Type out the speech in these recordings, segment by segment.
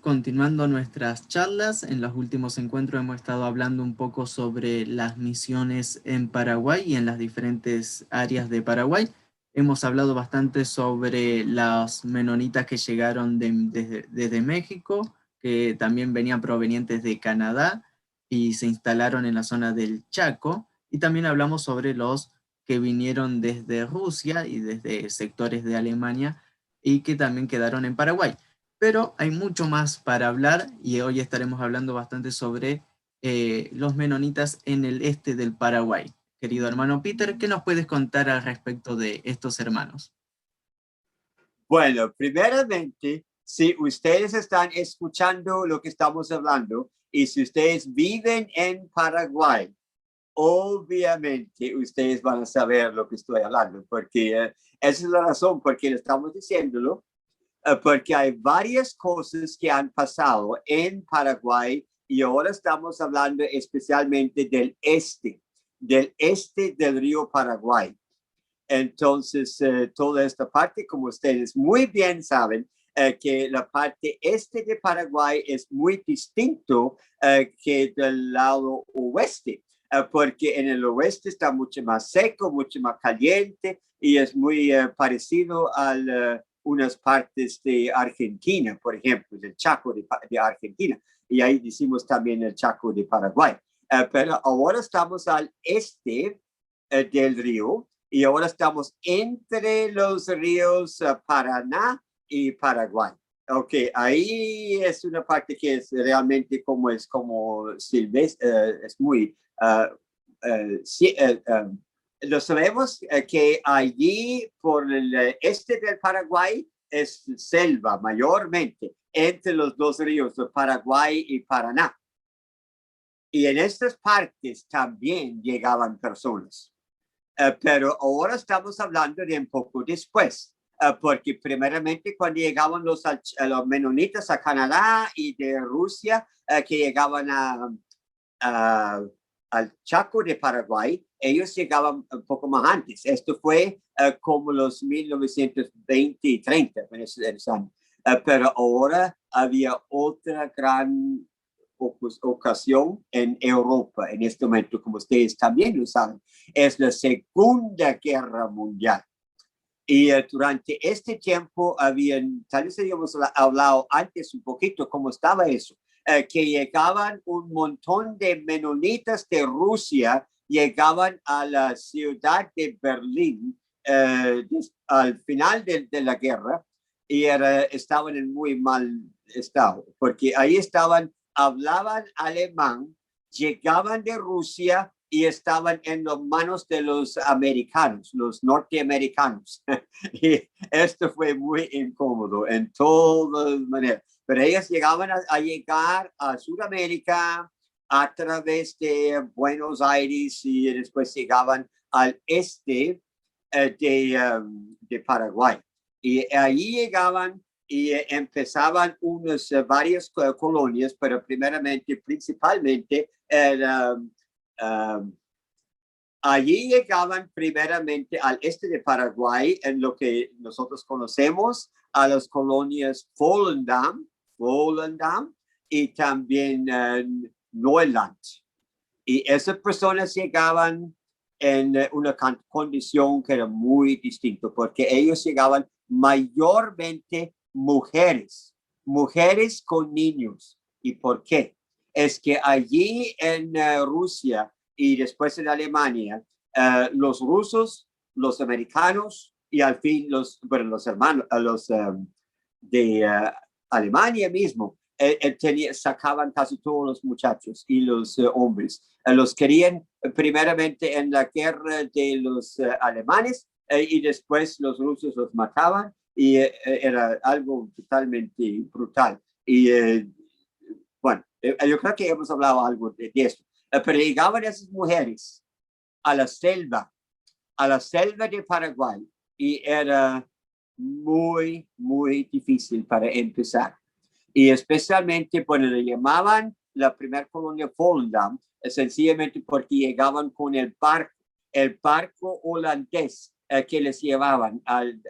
continuando nuestras charlas. En los últimos encuentros hemos estado hablando un poco sobre las misiones en Paraguay y en las diferentes áreas de Paraguay. Hemos hablado bastante sobre las menonitas que llegaron desde México, que también venían provenientes de Canadá y se instalaron en la zona del Chaco. Y también hablamos sobre los que vinieron desde Rusia y desde sectores de Alemania y que también quedaron en Paraguay. Pero hay mucho más para hablar y hoy estaremos hablando bastante sobre los menonitas en el este del Paraguay. Querido hermano Peter, ¿qué nos puedes contar al respecto de estos hermanos? Bueno, primeramente, si ustedes están escuchando lo que estamos hablando y si ustedes viven en Paraguay, obviamente ustedes van a saber lo que estoy hablando, porque esa es la razón por qué estamos diciéndolo, porque hay varias cosas que han pasado en Paraguay y ahora estamos hablando especialmente del este del río Paraguay. Entonces, toda esta parte, como ustedes muy bien saben, que la parte este de Paraguay es muy distinto que del lado oeste, porque en el oeste está mucho más seco, mucho más caliente y es muy parecido a unas partes de Argentina, por ejemplo, del Chaco de Argentina. Y ahí decimos también el Chaco de Paraguay. Pero ahora estamos al este del río. Y ahora estamos entre los ríos Paraná y Paraguay. Ok, ahí es una parte que es realmente como silvestre, es muy... lo sabemos que allí por el este del Paraguay es selva mayormente entre los dos ríos de Paraguay y Paraná. Y en estas partes también llegaban personas. Pero ahora estamos hablando de un poco después, porque primeramente cuando llegaban los menonitas a Canadá y de Rusia, que llegaban al Chaco de Paraguay, ellos llegaban un poco más antes. Esto fue como los 1920 y 30 en esos años. Pero ahora había otra gran ocasión en Europa en este momento, como ustedes también lo saben, es la Segunda Guerra Mundial. Y durante este tiempo tal vez habíamos hablado antes un poquito cómo estaba eso, que llegaban un montón de menonitas de Rusia, llegaban a la ciudad de Berlín al final de la guerra y estaban en muy mal estado, porque ahí hablaban alemán, llegaban de Rusia y estaban en las manos de los americanos, los norteamericanos. Y esto fue muy incómodo en todas maneras. Pero ellos llegaban a llegar a Sudamérica a través de Buenos Aires y después llegaban al este de Paraguay. Y allí llegaban y empezaban varias colonias, pero principalmente allí llegaban primeramente al este de Paraguay, en lo que nosotros conocemos a las colonias Volendam y también Neuland. Y esas personas llegaban en una condición que era muy distinta, porque ellos llegaban mayormente mujeres con niños. ¿Y por qué? Es que allí en Rusia y después en Alemania, los rusos, los americanos y al fin los hermanos, los de Alemania mismo, sacaban casi todos los muchachos y los hombres. Los querían primeramente en la guerra de los alemanes y después los rusos los mataban y era algo totalmente brutal. Y bueno, yo creo que hemos hablado algo de esto. Pero llegaban esas mujeres a la selva de Paraguay y era muy, muy difícil para empezar. Y especialmente, bueno, le llamaban la primera colonia Volendam, sencillamente porque llegaban con el barco holandés que les llevaban al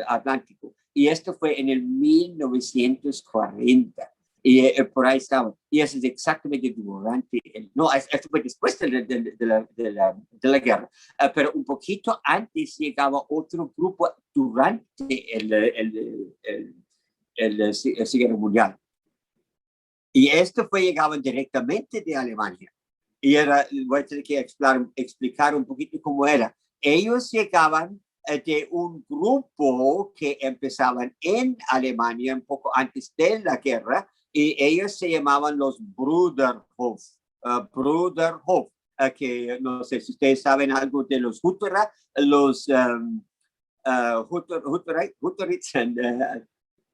Atlántico. Y esto fue en el 1940. Y por ahí estaban. Y eso es exactamente durante, no, esto fue después de la guerra, pero un poquito antes llegaba otro grupo durante el Segunda Guerra Mundial. Y esto llegaban directamente de Alemania. Y voy a tener que explicar un poquito cómo era. Ellos llegaban de un grupo que empezaban en Alemania un poco antes de la guerra, y ellos se llamaban los Bruderhof. Bruderhof, que no sé si ustedes saben algo de los Hutterer, los Hutteritz,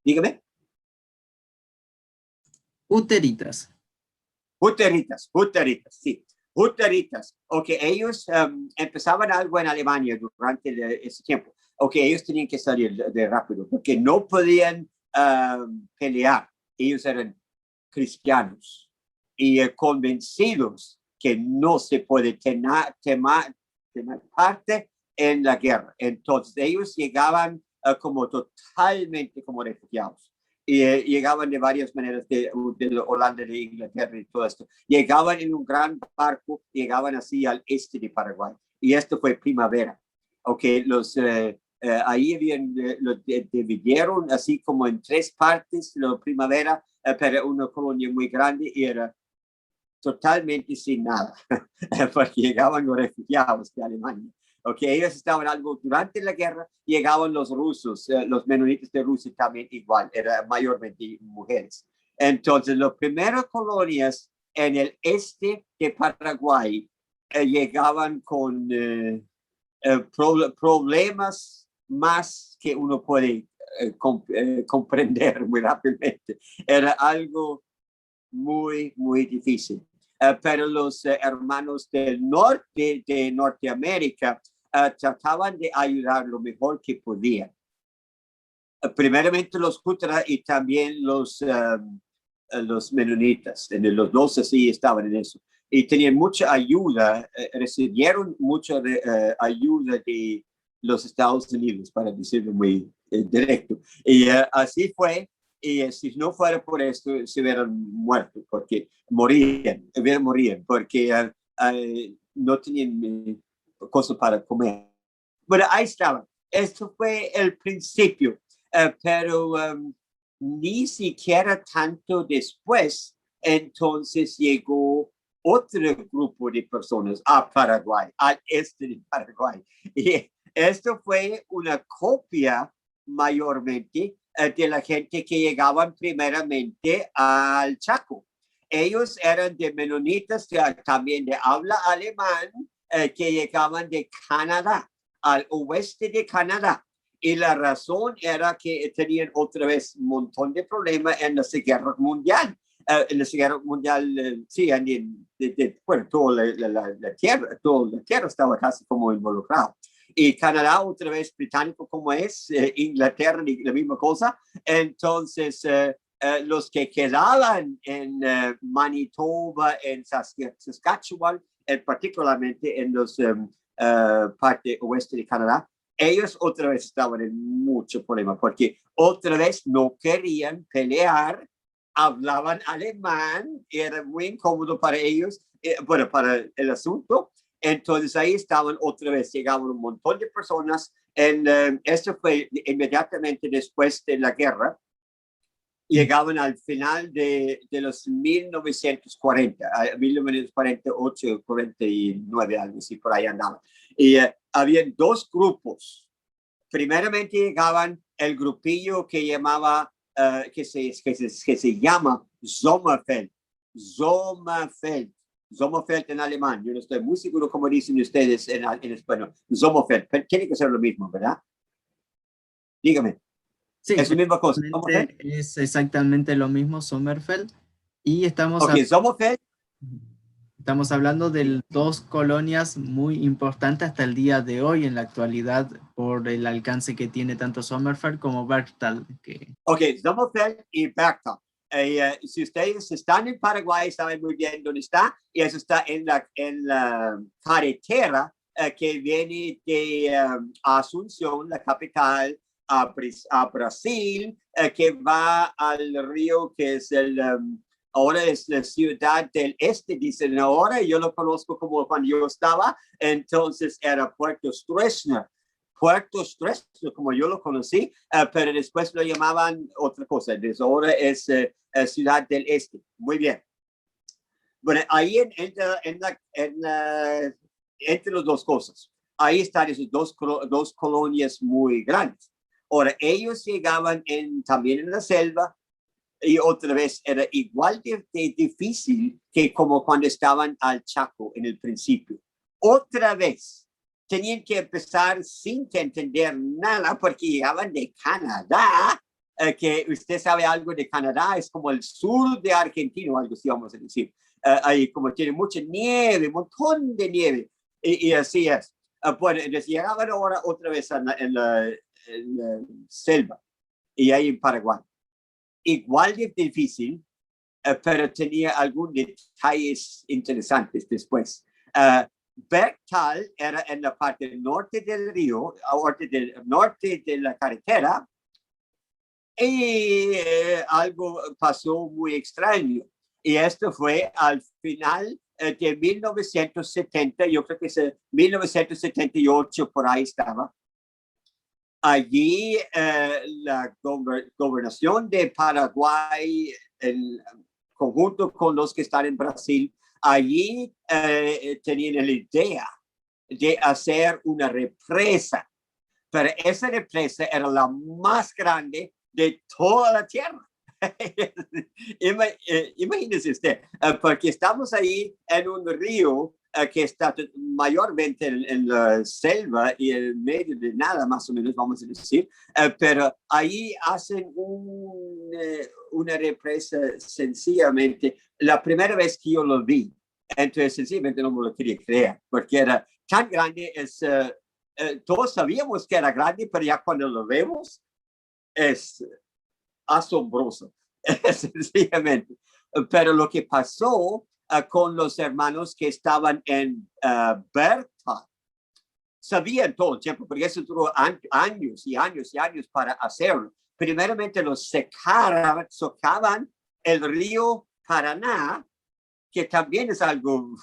dígame. Uteritas. Hutteritas, sí. Hutteritas. Ok, ellos empezaban algo en Alemania durante ese tiempo. Ok, ellos tenían que salir de rápido porque no podían pelear. Ellos eran cristianos y convencidos que no se puede tener parte en la guerra. Entonces ellos llegaban como totalmente como refugiados. Y llegaban de varias maneras de Holanda, de Inglaterra y todo esto. Llegaban en un gran barco, llegaban así al este de Paraguay. Y esto fue primavera. Okay, ahí los dividieron así como en 3 partes, la primavera, pero una colonia muy grande y era totalmente sin nada, porque llegaban los refugiados de Alemania. Okay, ellos estaban algo durante la guerra, llegaban los rusos, los menonitas de Rusia también igual, eran mayormente mujeres. Entonces, las primeras colonias en el este de Paraguay llegaban con problemas más que uno puede comprender muy rápidamente. Era algo muy, muy difícil. Pero los hermanos del norte de Norteamérica trataban de ayudar lo mejor que podían. Primeramente los Hutterer y también los menonitas. Los dos así estaban en eso. Y tenían mucha ayuda, recibieron mucha ayuda de los Estados Unidos, para decirlo muy directo. Y así fue. Y si no fuera por esto, se hubieran muerto, porque morían, porque no tenían cosas para comer. Bueno, ahí estaba. Esto fue el principio, pero ni siquiera tanto después, entonces llegó otro grupo de personas a Paraguay, al este de Paraguay. Y esto fue una copia mayormente de la gente que llegaban primeramente al Chaco. Ellos eran de menonitas, también de habla alemán, que llegaban de Canadá, al oeste de Canadá. Y la razón era que tenían otra vez un montón de problemas en la Segunda Guerra Mundial. En la Segunda Guerra Mundial, sí, bueno, toda la tierra estaba casi como involucrada. Y Canadá, otra vez británico como es, Inglaterra, la misma cosa. Entonces, los que quedaban en Manitoba, en Saskatchewan, particularmente en los parte oeste de Canadá, ellos otra vez estaban en mucho problema porque otra vez no querían pelear, hablaban alemán, era muy incómodo para ellos, bueno, para el asunto. Entonces ahí estaban otra vez, llegaban un montón de personas. Esto fue inmediatamente después de la guerra. Llegaban al final de los 1940, 1948, 49, algo así, por ahí andaban. Y había 2 grupos. Primeramente llegaban el grupillo que llamaba, que se llama Sommerfeld. Sommerfeld en alemán. Yo no estoy muy seguro cómo dicen ustedes en español. Sommerfeld. Tiene que ser lo mismo, ¿verdad? Dígame. Sí, es la misma cosa. es exactamente lo mismo, Sommerfeld. Y Sommerfeld. Estamos hablando de 2 colonias muy importantes hasta el día de hoy en la actualidad por el alcance que tiene tanto Sommerfeld como Bergtal. Sommerfeld y Bergtal. Si ustedes están en Paraguay, saben muy bien dónde está, y eso está en la carretera que viene de Asunción, la capital, a Brasil, que va al río que es ahora es la Ciudad del Este, dicen ahora, yo lo conozco como cuando yo estaba, entonces era Puerto Stroessner. Puerto Stroessner, como yo lo conocí, pero después lo llamaban otra cosa, entonces ahora es Ciudad del Este. Muy bien. Bueno, ahí entre las dos cosas, ahí están esas dos colonias muy grandes. Ahora, ellos llegaban también en la selva, y otra vez era igual de difícil que como cuando estaban al Chaco en el principio. Otra vez, tenían que empezar sin entender nada porque llegaban de Canadá, que usted sabe algo de Canadá, es como el sur de Argentina, o algo así vamos a decir. Ahí como tiene mucha nieve, un montón de nieve, y así es. Bueno, entonces llegaban ahora otra vez en la selva, y ahí en Paraguay. Igual de difícil, pero tenía algunos detalles interesantes después. Bertal era en la parte norte del río, norte de la carretera, y algo pasó muy extraño. Y esto fue al final de 1970, yo creo que es 1978, por ahí estaba. Allí la gobernación de Paraguay, en conjunto con los que están en Brasil, allí tenían la idea de hacer una represa, pero esa represa era la más grande de toda la tierra. Imagínese usted, porque estamos ahí en un río que está mayormente en la selva y en medio de nada, más o menos, vamos a decir, pero ahí hacen una represa sencillamente. La primera vez que yo lo vi, entonces sencillamente no me lo quería creer, porque era tan grande, todos sabíamos que era grande, pero ya cuando lo vemos, es asombroso, sencillamente. Pero lo que pasó con los hermanos que estaban en Berta, sabían todo el tiempo, porque eso duró años y años y años para hacerlo. Primeramente los socavan el río Paraná, que también es algo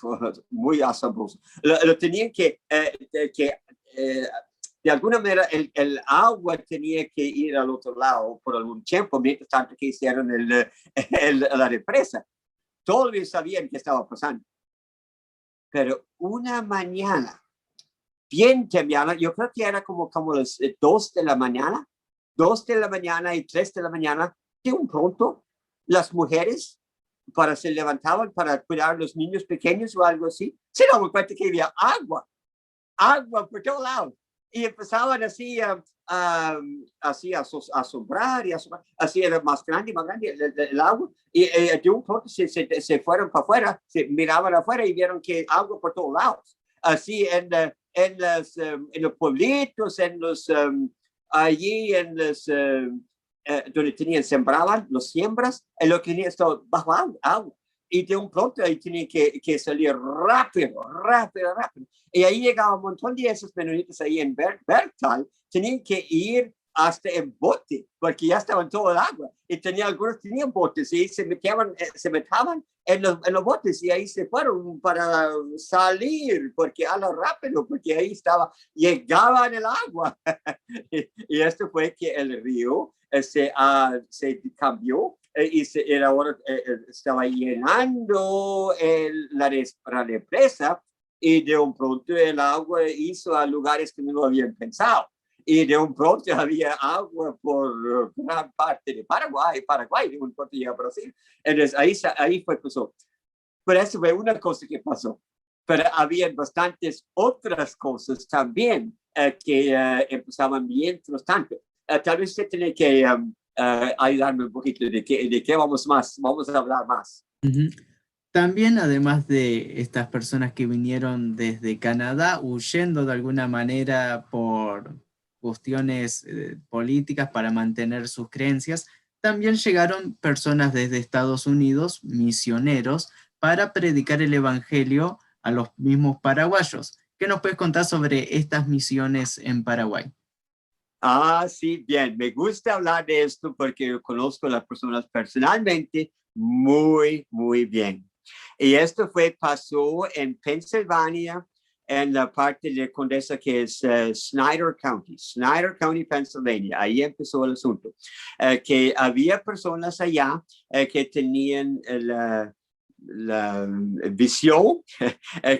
muy asombroso. Lo tenían que de alguna manera el agua tenía que ir al otro lado por algún tiempo, mientras tanto que hicieron la represa. Todos sabían qué estaba pasando. Pero una mañana, bien temprano, yo creo que era como las 2 de la mañana, 2 de la mañana y 3 de la mañana, de un pronto, las mujeres se levantaban para cuidar a los niños pequeños o algo así, se daban cuenta que había agua por todos lados. Y empezaban así así a asombrar, así era más grande el agua, y de un pronto se fueron para afuera, se miraban afuera y vieron que agua por todos lados, así en los pueblitos, allí en los donde sembraban los siembras, en lo que tenían esto bajo agua. Y de un pronto ahí tenían que salir rápido. Y ahí llegaba un montón de esos menonitas ahí en Bertal, tenían que ir hasta en bote, porque ya estaba en todo el agua. Y algunos tenían botes y se metaban en los botes y ahí se fueron para salir, porque a lo rápido, porque ahí llegaban el agua. Y esto fue que el río se cambió y ahora estaba llenando la represa, y de un pronto el agua hizo a lugares que no lo habían pensado. Y de un pronto había agua por gran parte de Paraguay, de un pronto llega a Brasil. Entonces ahí pasó. Pero eso fue una cosa que pasó. Pero había bastantes otras cosas también que empezaban mientras tanto. Tal vez usted tiene que ayudarme un poquito de qué vamos a hablar más. También, además de estas personas que vinieron desde Canadá, huyendo de alguna manera por cuestiones políticas para mantener sus creencias, también llegaron personas desde Estados Unidos, misioneros, para predicar el evangelio a los mismos paraguayos. ¿Qué nos puedes contar sobre estas misiones en Paraguay? Ah, sí, bien. Me gusta hablar de esto porque yo conozco a las personas personalmente muy, muy bien. Y esto pasó en Pensilvania, en la parte de Condesa que es Snyder County, Pennsylvania. Ahí empezó el asunto. Que había personas allá que tenían la visión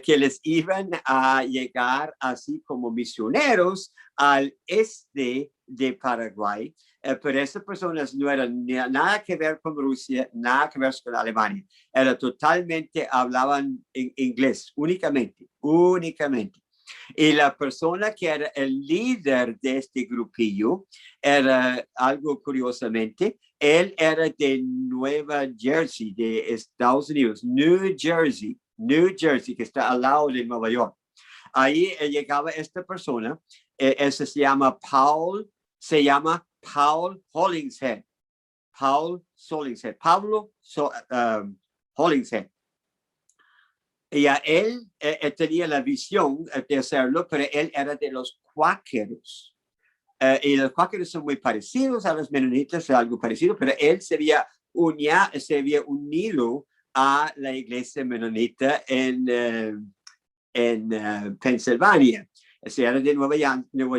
que les iban a llegar así como misioneros al este de Paraguay, pero esas personas no eran nada que ver con Rusia, nada que ver con Alemania, era totalmente, hablaban en inglés, únicamente. Y la persona que era el líder de este grupillo era algo curiosamente, él era de Nueva Jersey, de Estados Unidos, New Jersey, que está al lado de Nueva York. Ahí llegaba esta persona, ese se llama Paul Hollingshead. Pablo Hollingshead. Y a él tenía la visión de hacerlo, pero él era de los cuáqueros. Y los cuáqueros son muy parecidos a los menonitas, algo parecido, pero él se había unido a la iglesia menonita en Pensilvania. Se era de Nueva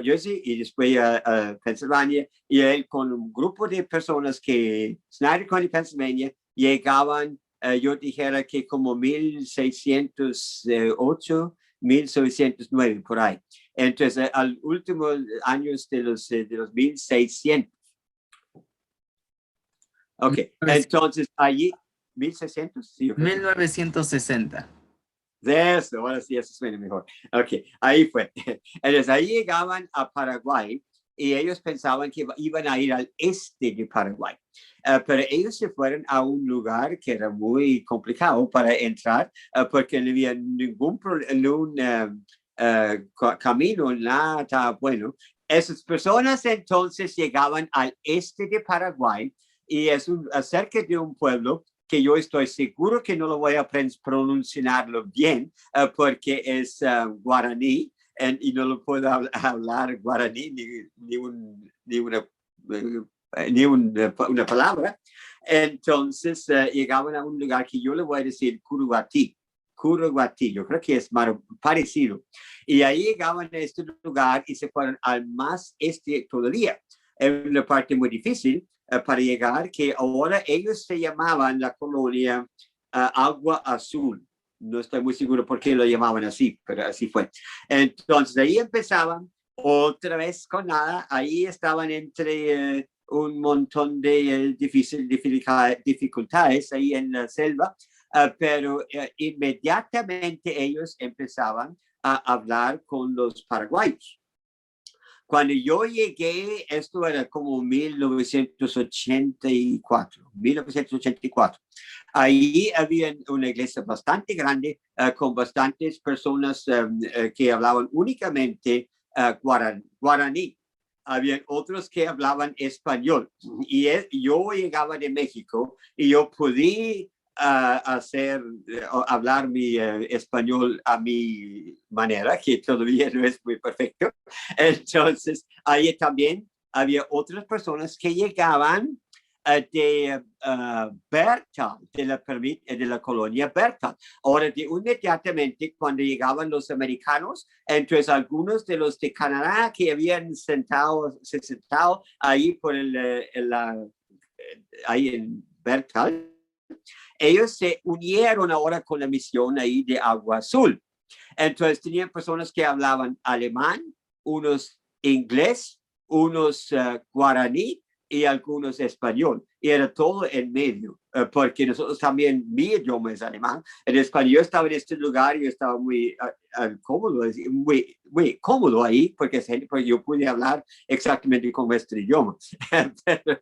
Jersey y después a Pensilvania, y él con un grupo de personas que Snyder County, Pennsylvania, llegaban, yo dijera que como 1608, 1609, por ahí. Entonces, al último años de los 1600. Ok, entonces allí, 1600, sí, 1960. de eso, ahora sí, eso suena mejor. Ok, ahí fue. Entonces ahí llegaban a Paraguay y ellos pensaban que iban a ir al este de Paraguay. Pero ellos se fueron a un lugar que era muy complicado para entrar porque no había ningún camino, nada bueno. Esas personas entonces llegaban al este de Paraguay y es cerca de un pueblo que yo estoy seguro que no lo voy a pronunciarlo bien porque es guaraní y no lo puedo hablar guaraní ni una palabra. Entonces llegaban a un lugar que yo le voy a decir Curuguatí, yo creo que es parecido. Y ahí llegaban a este lugar y se fueron al más este todavía. Es una parte muy difícil para llegar, que ahora ellos se llamaban la colonia Agua Azul. No estoy muy seguro por qué lo llamaban así, pero así fue. Entonces ahí empezaban otra vez con nada. Ahí estaban entre un montón de dificultades ahí en la selva, pero inmediatamente ellos empezaban a hablar con los paraguayos. Cuando yo llegué, esto era como 1984. Ahí había una iglesia bastante grande con bastantes personas que hablaban únicamente guaraní. Había otros que hablaban español. Y yo llegaba de México y yo podía hablar mi español a mi manera, que todavía no es muy perfecto. Entonces, ahí también había otras personas que llegaban de Bertal, de la colonia Bertal. Ahora, inmediatamente, cuando llegaban los americanos, entonces algunos de los de Canadá que habían se sentado ahí por ahí en Bertal, ellos se unieron ahora con la misión ahí de Agua Azul. Entonces tenían personas que hablaban alemán, unos inglés, unos guaraní y algunos español. Y era todo en medio, porque nosotros también, mi idioma es alemán. En español yo estaba en este lugar y yo estaba muy cómodo, muy cómodo ahí, porque yo pude hablar exactamente con nuestro idioma. Pero,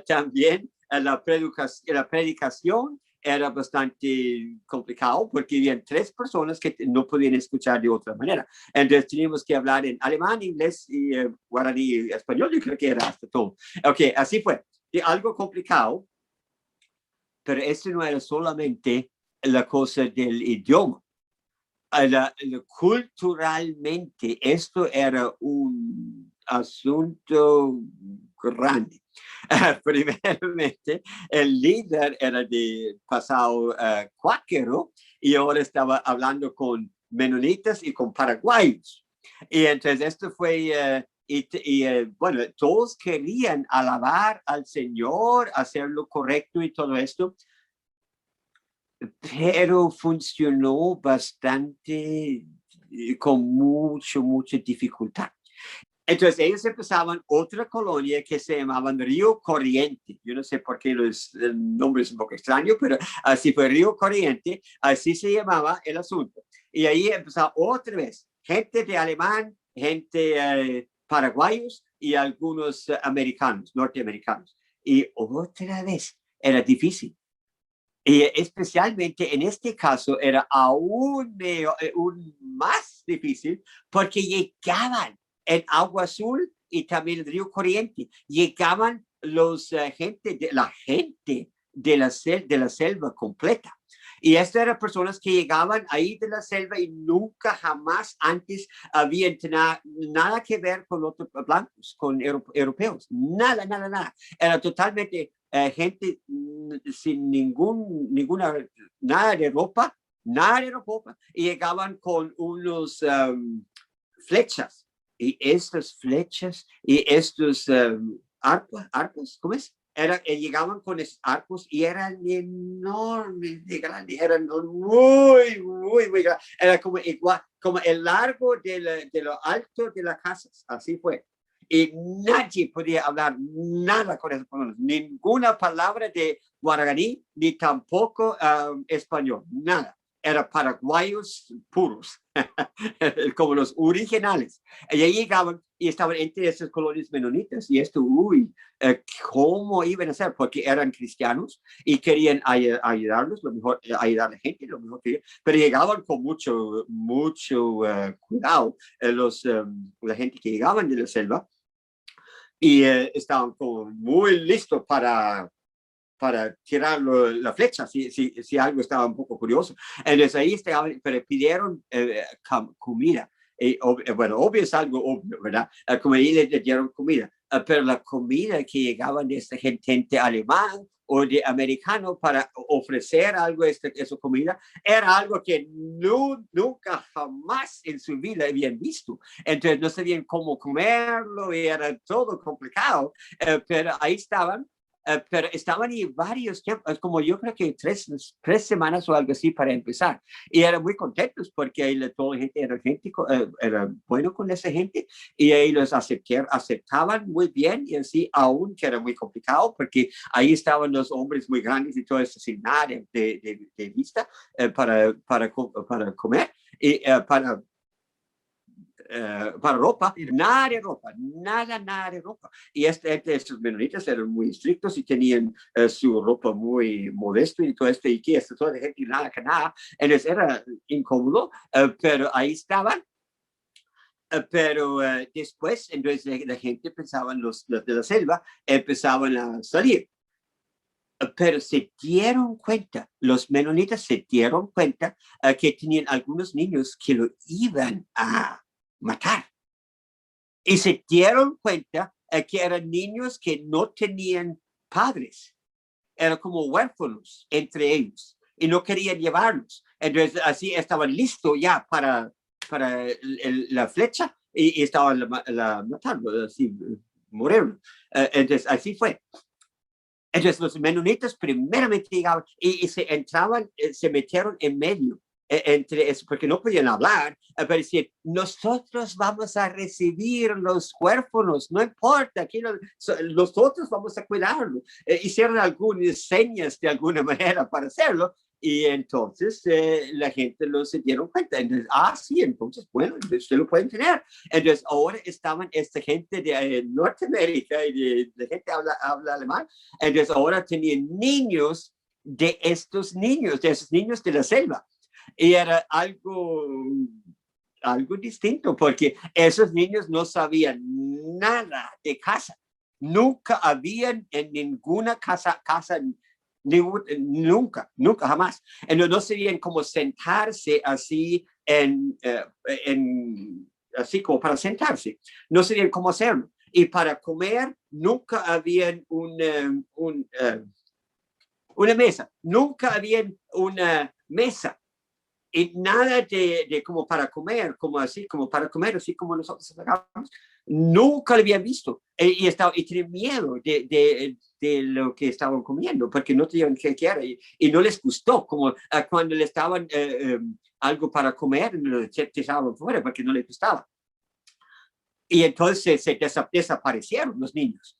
también la predicación era bastante complicado porque había 3 personas que no podían escuchar de otra manera. Entonces teníamos que hablar en alemán, inglés y guaraní y español. Yo creo que era hasta todo. Ok, así fue. Y algo complicado, pero eso no era solamente la cosa del idioma. Culturalmente, esto era asunto grande. Primeramente, el líder era de pasado cuáquero y ahora estaba hablando con menonitas y con paraguayos. Y entonces esto fue, bueno, todos querían alabar al Señor, hacer lo correcto y todo esto, pero funcionó bastante con mucha dificultad. Entonces ellos empezaban otra colonia que se llamaban Río Corriente. Yo no sé por qué el nombre es un poco extraño, pero así fue Río Corriente, así se llamaba el asunto. Y ahí empezó otra vez, gente de alemán, gente paraguayos y algunos americanos, norteamericanos. Y otra vez era difícil. Y especialmente en este caso era aún más difícil porque llegaban en Agua Azul y también el Río Corriente. Llegaban la gente de la selva completa. Y estas eran personas que llegaban ahí de la selva y nunca jamás antes habían tenido nada que ver con otros blancos, con europeos. Nada. Era totalmente gente sin nada de ropa, y llegaban con unos flechas, y estas flechas y estos arcos, ¿cómo es? Llegaban con esos arcos y eran enormes de grandes, eran muy grandes, era como igual, como el largo de lo alto de las casas, así fue. Y nadie podía hablar nada con esas personas, ninguna palabra de guaraní, ni tampoco español, nada. Eran paraguayos puros, como los originales. Y ahí llegaban y estaban entre esas colonias menonitas. Y esto, ¿cómo iban a hacer? Porque eran cristianos y querían ayudarlos, lo mejor, ayudar a la gente, lo mejor que pero llegaban con mucho cuidado la gente que llegaban de la selva y estaban como muy listos para tirar la flecha, si algo estaba un poco curioso. Entonces ahí estaban, pero pidieron comida. Bueno, obvio es algo obvio, ¿verdad? Como ahí le dieron comida, pero la comida que llegaban de esta gente alemán o de americano para ofrecer algo, esa comida, era algo que nunca jamás en su vida habían visto. Entonces no sabían cómo comerlo y era todo complicado, pero ahí estaban. Pero estaban ahí varios tiempos, como yo creo que tres semanas o algo así para empezar. Y eran muy contentos porque ahí toda la gente era bueno con esa gente y ahí los aceptaban muy bien y así, aún que era muy complicado porque ahí estaban los hombres muy grandes y todo eso sin nada de vista para comer y para ropa, nada de ropa. Y estos menonitas eran muy estrictos y tenían su ropa muy modesto y todo esto, y que toda la gente nada que nada. Entonces era incómodo, pero ahí estaban. Pero después, entonces la gente pensaba, los de la selva empezaban a salir. Pero se dieron cuenta, los menonitas se dieron cuenta que tenían algunos niños que lo iban a matar. Y se dieron cuenta que eran niños que no tenían padres, eran como huérfanos entre ellos y no querían llevarlos. Entonces así estaban listos ya para la flecha y estaban matando, así, morir. Entonces así fue. Entonces los menonitas primeramente llegaban y se entraban, se metieron en medio entre eso, porque no podían hablar, pero decían, nosotros vamos a recibir los huérfanos, no importa, aquí nosotros vamos a cuidarlos. Hicieron algunas señas de alguna manera para hacerlo, y entonces la gente se dieron cuenta. Entonces, sí, entonces, bueno, usted lo pueden tener. Entonces, ahora estaban esta gente de Norteamérica y de gente habla alemán. Entonces, ahora tenían niños de esos niños de la selva. Y era algo distinto, porque esos niños no sabían nada de casa. Nunca habían en ninguna casa nunca, jamás. No sabían cómo sentarse así en así como para sentarse. No sabían cómo hacerlo. Y para comer nunca habían una mesa. Nunca habían una mesa. Y nada de como para comer, como para comer, así como nosotros hagamos. Nunca lo habían visto. Y tenían miedo de lo que estaban comiendo, porque no tenían qué era. Y no les gustó, como cuando le estaban algo para comer, se echaban fuera porque no les gustaba. Y entonces desaparecieron los niños.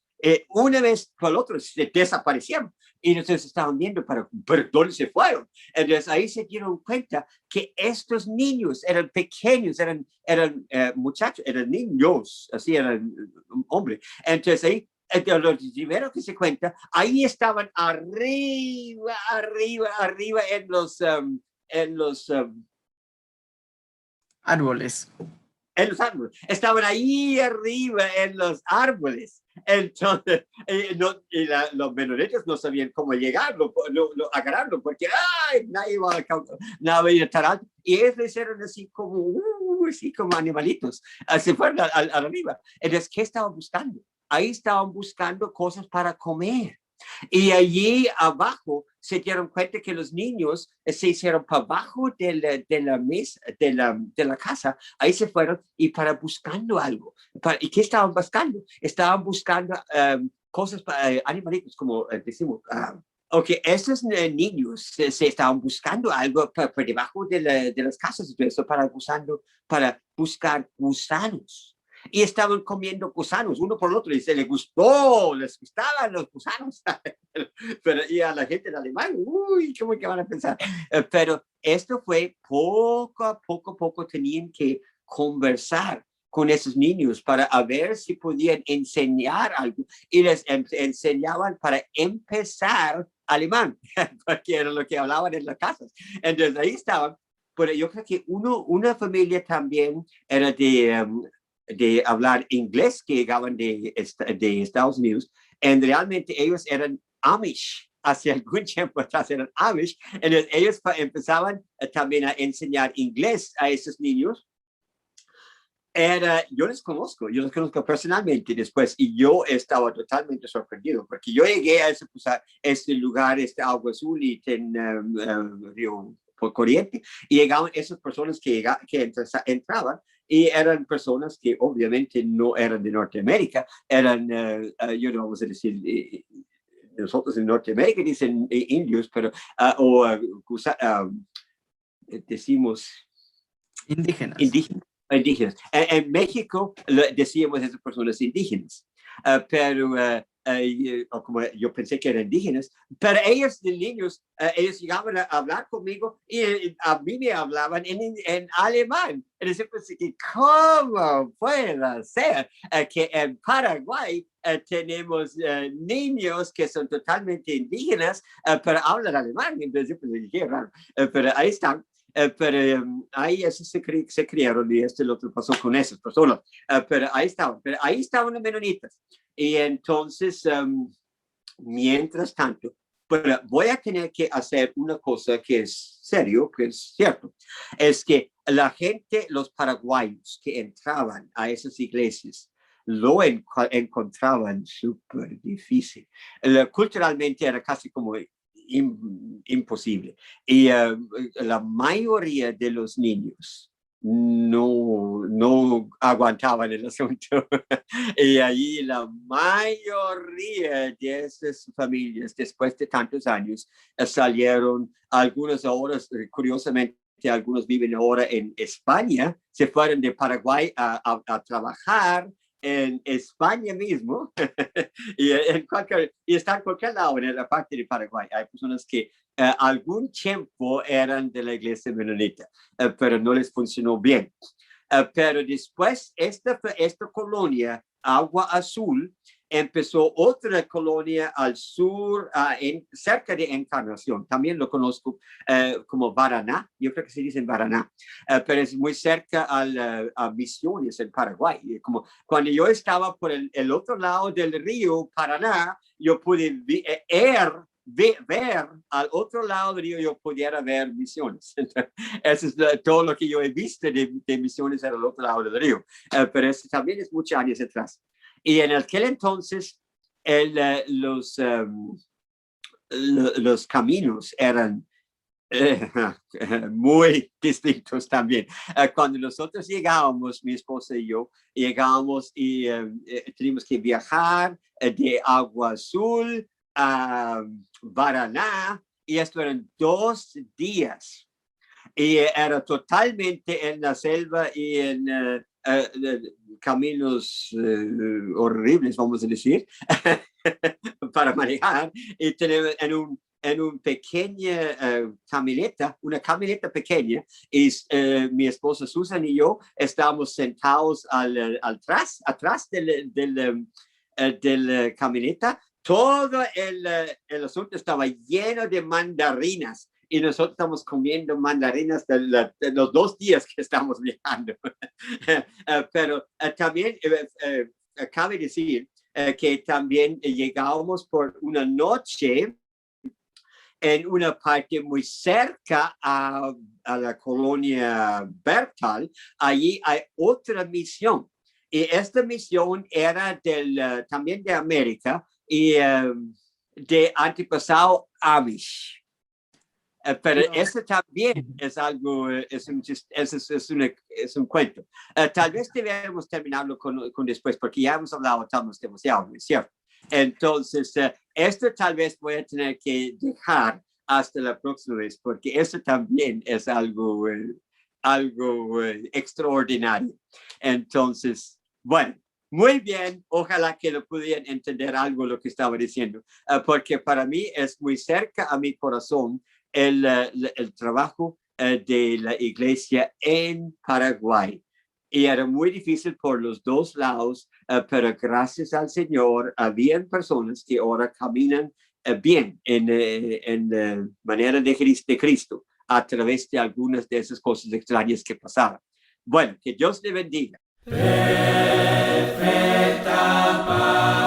Una vez por otro se desaparecieron. Y entonces estaban viendo para dónde se fueron. Entonces ahí se dieron cuenta que estos niños eran pequeños, eran muchachos, eran niños, así eran hombres. Entonces ahí, lo primero que se cuenta, ahí estaban arriba en los Árboles. en los árboles. Estaban ahí arriba en los árboles. Entonces, los menonitas no sabían cómo llegarlo, agarrarlo, porque nadie iba a estar alto. Y ellos eran así como animalitos. Se fueron arriba. Entonces, ¿qué estaban buscando? Ahí estaban buscando cosas para comer. Y allí abajo se dieron cuenta que los niños se hicieron para abajo de la mesa, de la casa. Ahí se fueron y para buscando algo. ¿Y qué estaban buscando? Estaban buscando cosas para animalitos, como decimos. Ok, esos niños se estaban buscando algo por debajo de las casas, para buscar gusanos. Y estaban comiendo gusanos uno por otro y les gustaban los gusanos. Pero y a la gente de Alemania, ¿cómo que van a pensar? Pero esto fue poco a poco tenían que conversar con esos niños para ver si podían enseñar algo y les enseñaban para empezar alemán, porque era lo que hablaban en las casas. Entonces ahí estaban. Pero yo creo que una familia también era de hablar inglés que llegaban de Estados Unidos, y realmente ellos eran Amish. Hace algún tiempo atrás eran Amish. Entonces ellos empezaban también a enseñar inglés a esos niños. Yo los conozco personalmente después y yo estaba totalmente sorprendido porque yo llegué a este lugar, Agua Azul y Río Corriente, y llegaban esas personas que entraban y eran personas que obviamente no eran de Norteamérica, eran, yo no vamos a decir, nosotros en Norteamérica dicen indios, pero decimos Indígenas. Indígenas. En México decíamos esas personas indígenas, pero como yo pensé que eran indígenas, pero ellos de niños, ellos llegaban a hablar conmigo y a mí me hablaban en alemán. Entonces, ¿cómo puede ser que en Paraguay tenemos niños que son totalmente indígenas, pero hablan alemán? Entonces, qué raro. Pero ahí están. Pero ahí eso se criaron y lo que pasó con esas personas. Pero ahí estaban los menonitas. Y entonces, mientras tanto, pero voy a tener que hacer una cosa que es serio, que es cierto. Es que la gente, los paraguayos que entraban a esas iglesias, lo encontraban súper difícil. Culturalmente era casi como imposible. Y la mayoría de los niños no aguantaban el asunto. Y ahí la mayoría de esas familias, después de tantos años, salieron. Algunos ahora, curiosamente, algunos viven ahora en España, se fueron de Paraguay a trabajar en España mismo y están en cualquier lado en la parte de Paraguay. Hay personas que algún tiempo eran de la iglesia menonita, pero no les funcionó bien. Pero después esta colonia, Agua Azul, empezó otra colonia al sur, cerca de Encarnación. También lo conozco como Baraná. Yo creo que se dice Baraná, pero es muy cerca a Misiones en Paraguay. Como cuando yo estaba por el otro lado del río Paraná, yo pude ver ver al otro lado del río yo pudiera ver misiones. Eso es todo lo que yo he visto de misiones al otro lado del río. Pero eso también es muchos años atrás. Y en aquel entonces los caminos eran muy distintos también. Cuando nosotros llegábamos, mi esposa y yo, llegábamos y teníamos que viajar de Agua Azul a Paraná, y esto eran 2 días. Y era totalmente en la selva y en caminos horribles, vamos a decir, para manejar. Y tenemos en un pequeña camioneta, una camioneta pequeña, y mi esposa Susan y yo estábamos sentados atrás del camioneta. Todo el asunto estaba lleno de mandarinas y nosotros estamos comiendo mandarinas de los 2 días que estamos viajando. Pero también cabe decir que también llegábamos por una noche en una parte muy cerca a la colonia Bertal. Allí hay otra misión. Y esta misión era también de América y de antepasado Amish. Pero eso también es algo, es un cuento. Tal vez debemos terminarlo con después, porque ya hemos hablado, estamos demasiado, ¿cierto? Entonces, esto tal vez voy a tener que dejar hasta la próxima vez, porque eso también es algo extraordinario. Entonces, bueno, muy bien. Ojalá que lo pudieran entender algo lo que estaba diciendo, porque para mí es muy cerca a mi corazón el trabajo de la iglesia en Paraguay. Y era muy difícil por los 2 lados, pero gracias al Señor, habían personas que ahora caminan bien en manera de Cristo a través de algunas de esas cosas extrañas que pasaban. Bueno, que Dios le bendiga. Perfecta paz.